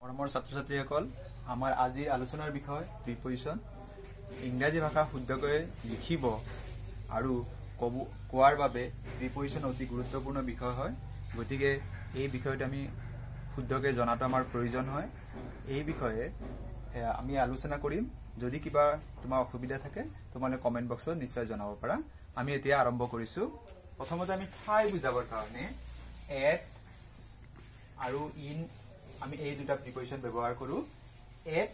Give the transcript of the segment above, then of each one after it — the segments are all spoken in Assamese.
মৰমৰ ছাত্ৰ-ছাত্ৰীসকল, আমাৰ আজিৰ আলোচনাৰ বিষয় প্ৰিপজিশ্যন। ইংৰাজী ভাষা শুদ্ধকৈ লিখিব আৰু কোৱাৰ বাবে প্ৰিপজিশ্যন অতি গুৰুত্বপূৰ্ণ বিষয় হয়। গতিকে এই বিষয়টো আমি শুদ্ধকৈ জনাটো আমাৰ প্ৰয়োজন হয়। এই বিষয়ে আমি আলোচনা কৰিম। যদি কিবা তোমাৰ অসুবিধা থাকে তোমালোকে কমেন্ট বক্সত নিশ্চয় জনাব পাৰা। আমি এতিয়া আৰম্ভ কৰিছো। প্ৰথমতে আমি ঠাই বুজাবৰ কাৰণে এট আৰু ইন আমি এই দুটা প্ৰিপজিশ্যন ব্যৱহাৰ কৰো। এট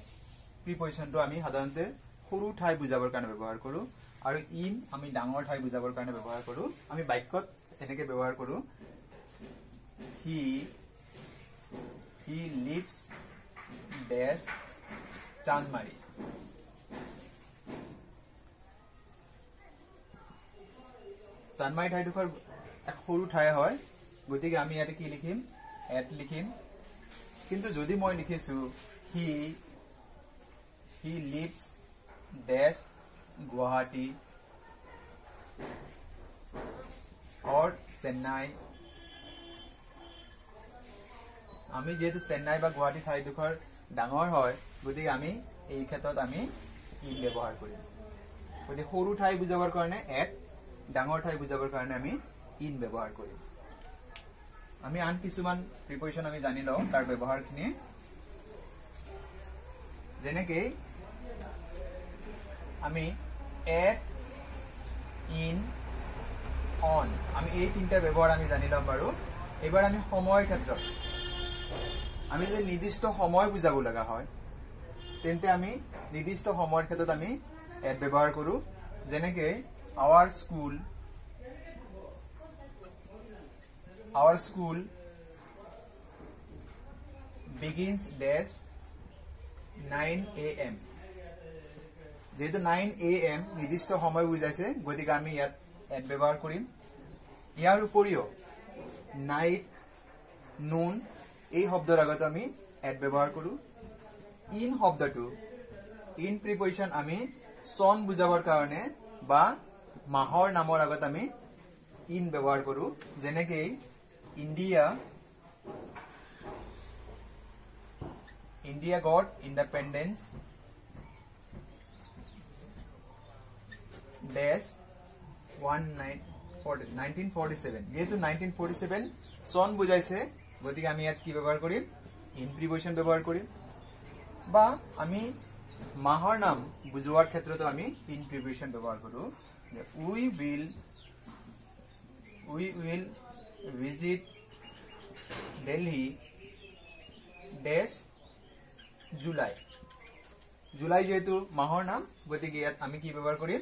প্ৰিপজিশ্যনটো আমি সাধাৰণতে সৰু ঠাই বুজাবৰ কাৰণে ব্যৱহাৰ কৰো আৰু ইন আমি ডাঙৰ ঠাই বুজাবৰ কাৰণে ব্যৱহাৰ কৰো। আমি বাক্যত এনেকৈ ব্যৱহাৰ কৰো, হি লিভছ ডেছ চানমাৰী। চানমাৰী ঠাইডোখৰ এক সৰু ঠাই হয়, গতিকে আমি ইয়াতে কি লিখিম? এট লিখিম। কিন্তু যদি মই লিখিছো হি লিভছ ডেছ গুৱাহাটী অৰ চেন্নাই, আমি যেহেতু চেন্নাই বা গুৱাহাটী ঠাইডোখৰ ডাঙৰ হয়, গতিকে আমি এই ক্ষেত্ৰত আমি ইন ব্যৱহাৰ কৰিম। গতিকে সৰু ঠাই বুজাবৰ কাৰণে এট, ডাঙৰ ঠাই বুজাবৰ কাৰণে আমি ইন ব্যৱহাৰ কৰিম। আমি আন কিছুমান প্ৰিপজিশ্যন আমি জানি লওঁ তাৰ ব্যৱহাৰখিনি। যেনেকে আমি এট, ইন, অন, আমি এই তিনিটা ব্যৱহাৰ আমি জানি ল'ম বাৰু। এইবাৰ আমি সময়ৰ ক্ষেত্ৰত আমি যদি নিৰ্দিষ্ট সময় বুজাব লগা হয় তেন্তে আমি নিৰ্দিষ্ট সময়ৰ ক্ষেত্ৰত আমি এট ব্যৱহাৰ কৰো। যেনেকে our school begins dash 9 AM। যেহেতু 9 AM নিৰ্দিষ্ট সময় বুজাইছে, গতিকে আমি ইয়াত এট ব্যৱহাৰ কৰিম। ইয়াৰ উপৰিও নাইট, নুন এই শব্দৰ আগত আমি এট ব্যৱহাৰ কৰো। ইন শব্দটো, ইন প্ৰিপজিশ্যন আমি চন বুজাবৰ কাৰণে বা মাহৰ নামৰ আগত আমি ইন ব্যৱহাৰ কৰো। যেনেকে ইণ্ডিয়া গট ইণ্ডাপেণ্ডেন্স ডেছ 1947। যেহেতু 1947 চন বুজাইছে, গতিকে আমি ইয়াত কি ব্যৱহাৰ কৰিম? ইন প্ৰিপজিশ্যন ব্যৱহাৰ কৰিম। বা আমি মাহৰ নাম বুজোৱাৰ ক্ষেত্ৰতো আমি ইন প্ৰিপজিশ্যন ব্যৱহাৰ কৰো। We will visit Delhi dash July. জুলাই যেহেতু মাহৰ নাম, গতিকে ইয়াত আমি কি ব্যৱহাৰ কৰিম?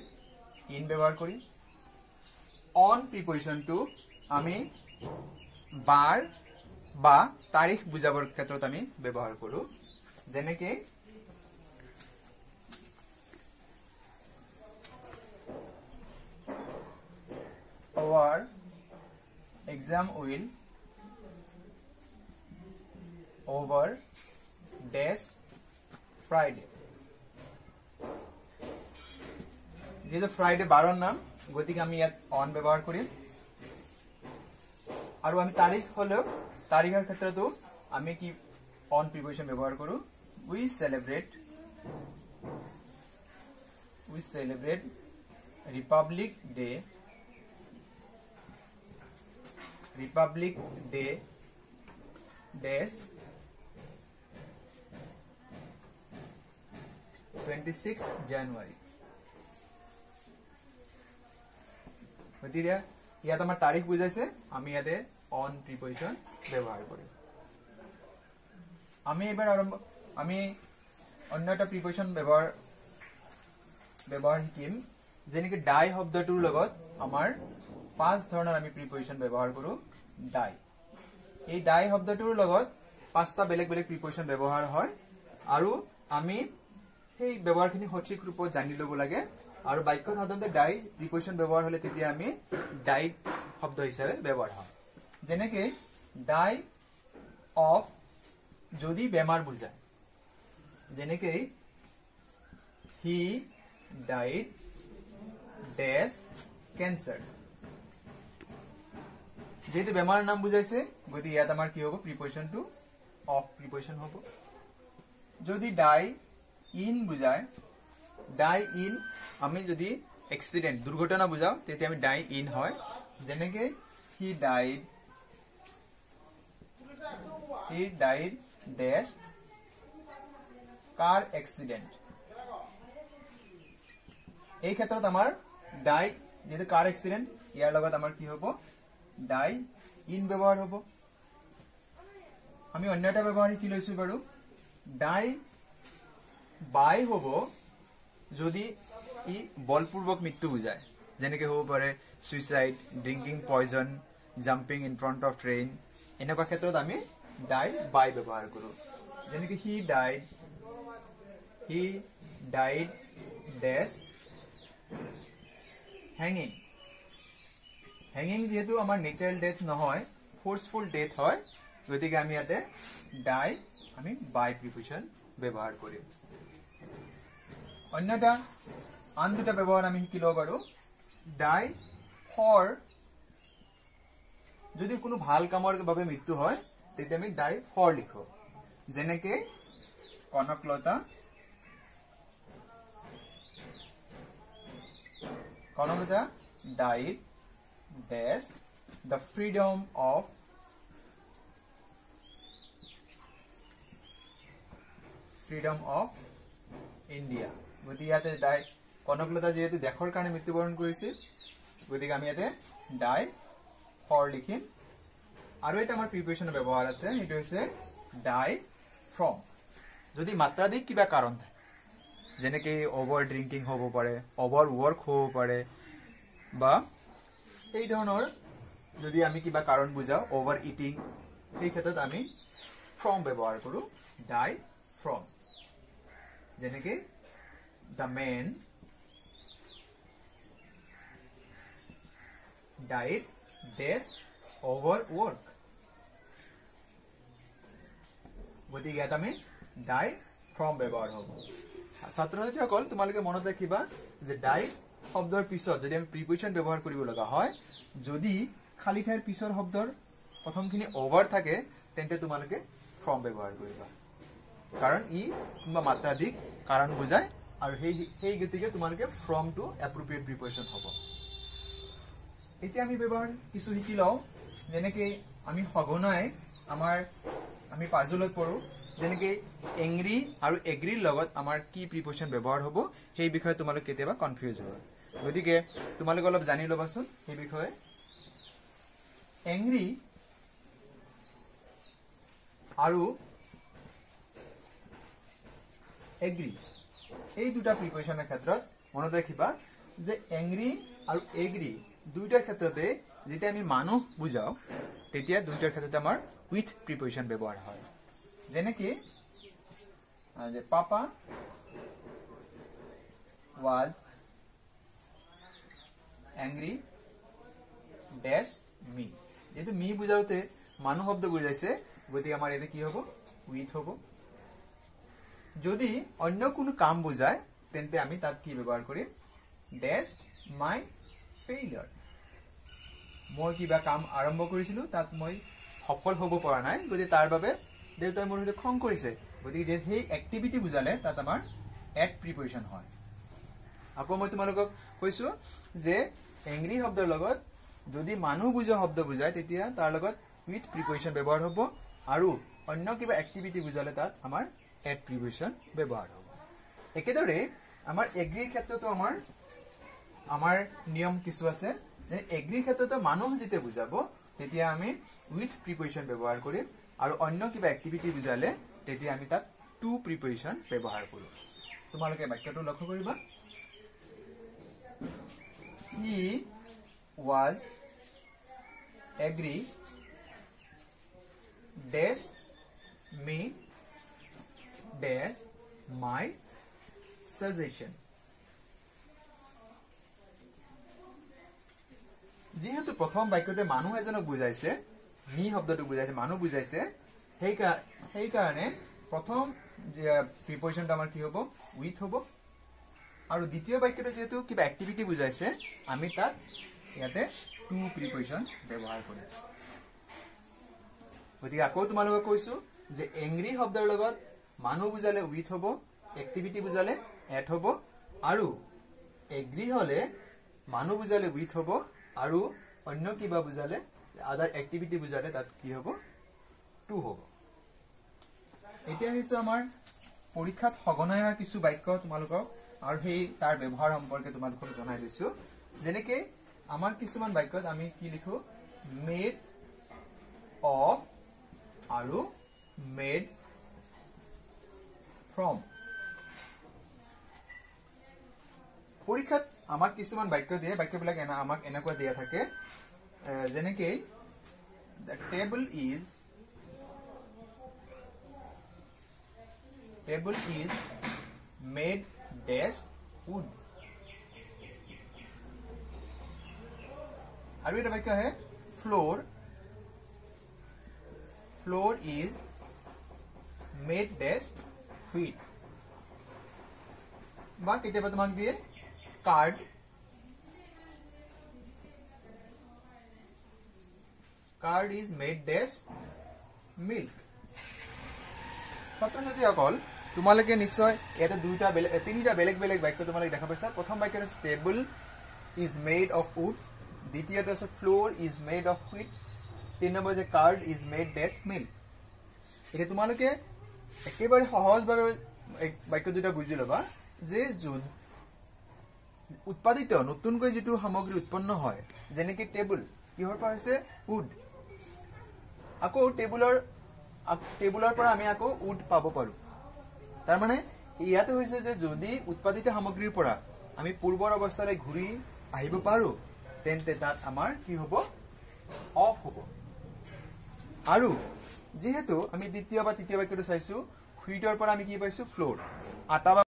ইন ব্যৱহাৰ কৰিম। অন প্ৰিপজিশ্যনটো আমি বাৰ বা তাৰিখ বুজাবৰ ক্ষেত্ৰত আমি ব্যৱহাৰ কৰো। যেনেকে our exam will over dash Friday। যেহেতু ফ্ৰাইডে বাৰৰ নাম, গতিকে আমি ইয়াত অন ব্যৱহাৰ কৰিম। আৰু আমি তাৰিখ হলেও তাৰিখৰ ক্ষেত্ৰতো আমি কি অন প্ৰিপজিশ্যন ব্যৱহাৰ কৰো। we celebrate Republic Day dash 26 January। গতিকে ইয়াত আমাৰ তাৰিখ বুজাইছে, আমি ইয়াতে অন প্ৰিপজিশ্যন ব্যৱহাৰ কৰিম। আমি এবাৰ আমি অন্য এটা প্ৰিপজিশ্যন ব্যৱহাৰ শিকিম। যেনেকে ডাই শব্দটোৰ লগত আমাৰ 5 ধৰণৰ আমি প্ৰিপজিশ্যন ব্যৱহাৰ কৰো। ডাই, এই ডাই শব্দটোৰ লগত 5টা বেলেগ বেলেগ প্ৰিপজিশ্যন ব্যৱহাৰ হয় আৰু আমি সেই ব্যৱহাৰখিনি সঠিক ৰূপত জানি ল'ব লাগে। আৰু বাক্যত সাধাৰণতে ডাই প্ৰিপজিশ্যন ব্যৱহাৰ হলে তেতিয়া আমি ডাই শব্দ হিচাপে ব্যৱহাৰ হয়। যেনেকে ডাই অফ যদি বেমাৰ বুজায়, যেনেকে হি ডাইড ডেছ কেঞ্চাৰ। যেহেতু বেমাৰৰ নাম বুজাইছে, গতিকে ইয়াত আমাৰ কি হ'ব? প্ৰিপজিশ্যনটো অফ প্ৰিপজিশ্যন হ'ব। যদি ডাই ইন বুঝায় ডাই ইন আমি যদি এক্সিডেন্ট দুর্ঘটনা বুঝাও তেতিয়া আমি ডাই ইন হয় যেনেকে he died dash car accident এই ক্ষেত্ৰত আমাৰ ডাই যেহেতু কাৰ এক্সিডেন্ট ইয়াৰ লগত আমাৰ কি হ'ব ডাই ইন ব্যৱহাৰ হ'ব আমি অন্য এটা ব্যৱহাৰ কি লৈছো বাৰু ডাই বাই হ'ব যদি ই বলপূৰ্বক মৃত্যু বুঝায় যেনেকে হ'ব পাৰে suicide drinking poison jumping in front of train এনেকুৱা ক্ষেত্ৰত আমি ডাই বাই ব্যৱহাৰ কৰো যেনেকে হি ডাইড ড্যাশ hanging যেহেতু আমাৰ নেচাৰেল ডেথ নহয় ফোর্সফুল ডেথ হয় গতিকে আমি ইয়াতে ডাই আমি বাই প্রিপোজিশন ব্যবহার করি অন্যটা আন দুটা ব্যবহার আমি শিকি লব পাৰো ডাই ফৰ যদি কোনো ভাল কামৰ বাবে মৃত্যু হয় তেতিয়া আমি ডাই ফর লিখো যেনেকে Kanaklata died dash the freedom of India গতি ইয়াতে ডাই কনকলতা যেহেতু দেশৰ কাৰণে মৃত্যুবৰণ কৰিছিল গতিকে আমি ইয়াতে ডাই ফৰ লিখিম আৰু এটা আমাৰ প্ৰিপোজিশনৰ ব্যৱহাৰ আছে এটো হৈছে ডাই ফ্ৰম যদি মাত্ৰাধিক কিবা কাৰণ থাকে যেনেকে ওভাৰ ড্ৰিংকিং হ'ব পাৰে ওভাৰ ওয়াৰ্ক হ'ব পাৰে বা এই ধৰণৰ যদি আমি কিবা কাৰণ বুজাও ওভাৰ ইটিং এই ক্ষেত্ৰত আমি ফ্ৰম ব্যৱহাৰ কৰো ডাই ফ্ৰম যেনেকে the man died dash overwork গতি ইয়াত আমি ডাই ফ্ৰম ব্যৱহাৰ হ'ব ছাত্ৰছাত্ৰীসকল তোমালোকে মনত ৰাখিবা যে ডাই শব্দৰ পিছত যদি আমি প্ৰিপোজিশন ব্যৱহাৰ কৰিব লগা হয় যদি খালি ঠাইৰ পিছৰ শব্দৰ প্ৰথমখিনি ওভাৰ থাকে তেন্তে তোমালোকে ফ্ৰম ব্যৱহাৰ কৰিবা কাৰণ ই কিবা মাত্ৰাধিক কাৰণ বুজায় আৰু সেই গতিকে তোমালোকে ফ্ৰম টু এপ্ৰোপ্ৰিয়েট প্ৰিপোজিশন হ'ব এতিয়া আমি ব্যৱহাৰ কিছু শিকি লওঁ যেনেকে আমি সঘনাই আমি পাজলত পঢ়ো যেনেকে এংৰি আৰু এগ্ৰিৰ লগত আমাৰ কি প্ৰিপোজিশন ব্যৱহাৰ হ'ব সেই বিষয়ে তোমালোক কেতিয়াবা কনফিউজ হ'ব গতিকে তোমালোক অলপ জানি লবাচোন এই বিষয়ে এংৰি আৰু এগ্ৰি এই দুটা প্ৰিপোজিশনৰ ক্ষেত্ৰত মনত ৰাখিবা যে এংৰি আৰু এগ্ৰি দুইটাৰ ক্ষেত্ৰতে যেতিয়া আমি মানুহ বুজাও তেতিয়া দুইটাৰ ক্ষেত্ৰতে আমাৰ উইথ প্ৰিপোজিশন ব্যৱহাৰ হয় যেনেকে যে papa was angry dash me যেহেতু মি বুজাওতে মানুহ শব্দ বুজাইছে গতিকে আমাৰ এতে কি হ'ব উইথ হ'ব যদি অন্য কোনো কাম বুজায় তেন্তে আমি তাত কি ব্যৱহাৰ কৰিম ড্যাশ মাই ফেইলিয়ৰ মই কিবা কাম আৰম্ভ কৰিছিলো তাত মই সফল হ'ব পৰা নাই গতিকে তাৰ বাবে দেউতাই মোৰ সৈতে খং কৰিছে গতিকে যে সেই এক্টিভিটি বুজালে তাত আমাৰ এট প্ৰিপোজিশন হয় আকৌ মই তোমালোকক কৈছো যে এংৰি শব্দৰ লগত যদি মানুহ বুজা শব্দ বুজায় তেতিয়া তাৰ লগত উইথ প্ৰিপোজিশন ব্যৱহাৰ হ'ব আৰু অন্য কিবা এক্টিভিটি বুজালে তাত আমাৰ এট প্ৰিপোজিশন ব্যৱহাৰ হ'ব একেদৰে আমাৰ এগ্ৰিৰ ক্ষেত্ৰতো আমাৰ নিয়ম কিছু আছে যে এগ্ৰিৰ ক্ষেত্ৰতো মানুহ যেতিয়া বুজাব তেতিয়া আমি উইথ প্ৰিপোজিশন ব্যৱহাৰ কৰিম আৰু অন্য কিবা এক্টিভিটি বুজালে তেতিয়া আমি তাত টু প্ৰিপোজিশন ব্যৱহাৰ কৰো তোমালোকে বাক্যটো লক্ষ্য কৰিবা he was agree dash me dash my suggestion যেহেতু প্ৰথম বাক্যতে মানুহ এজনক বুজাইছে মি শব্দটো বুজাইছে মানুহ বুজাইছে সেই কাৰণে প্ৰথম প্ৰিপোজিশনটো আমাৰ কি হ'ব উইথ হ'ব আৰু দ্বিতীয় বাক্যটো যেহেতু কিবা এক্টিভিটি বুজাইছে আমি তাত ইয়াতে টু প্ৰিপোজিশন ব্যৱহাৰ কৰিম গতিকে আকৌ তোমালোকক কৈছো যে এংৰি শব্দৰ লগত মানুহ বুজালে উইথ হ'ব, এক্টিভিটি বুজালে এট হ'ব, আৰু এগ্ৰি হলে মানুহ বুজালে উইথ হ'ব, আৰু অন্য কিবা বুজালে আদাৰ এক্টিভিটি বুজালে তাত কি হ'ব টু হ'ব। এতিয়া হৈছে আমাৰ পৰীক্ষাত সঘনাই অহা কিছু বাক্য তোমালোকক আৰু সেই তাৰ ব্যৱহাৰ সম্পৰ্কে তোমালোকক জনাই দিছো। যেনেকে আমাৰ কিছুমান বাক্যত আমি কি লিখো মেড অফ আৰু মেড ফ্ৰম। পৰীক্ষাত আমাক কিছুমান বাক্য দিয়ে, বাক্যবিলাক আমাক এনেকুৱা দিয়া থাকে যেনেকে the table is made dash wood। আৰু এটা বাক্য है floor is made dash wheat। বা কেতিয়াবা তোমাক দিয়ে card is made dash milk। ছাত্ৰ-ছাত্ৰীসকল তোমালোকে নিশ্চয় এটা তিনিটা বেলেগ বেলেগ বাক্য তোমালোকে দেখা পাইছা। প্ৰথম বাক্যটো table is made of wood, দ্বিতীয়টো আছে flour is made of wheat, 3 নম্বৰ যে curd is made dash milk. এতিয়া তোমালোকে একেবাৰে সহজভাৱে বাক্য দুটা বুজি ল'বা যে যোন উৎপাদিত নতুনকৈ যিটো সামগ্ৰী উৎপন্ন হয়, যেনেকে টেবুল কিহৰ পৰা হৈছে উড, আকৌ টেবুলৰ পৰা আমি আকৌ উড পাব পাৰো। তাৰ মানে ইয়াতে হৈছে যে যদি উৎপাদিত সামগ্ৰীৰ পৰা আমি পূৰ্বৰ অৱস্থালৈ ঘূৰি আহিব পাৰো তেন্তে তাত আমাৰ কি হ'ব অফ হ'ব। আৰু যেহেতু আমি দ্বিতীয় বা তৃতীয় বাক্যটো চাইছো হুইটৰ পৰা আমি কি পাইছো ফ্লোৰ, আটা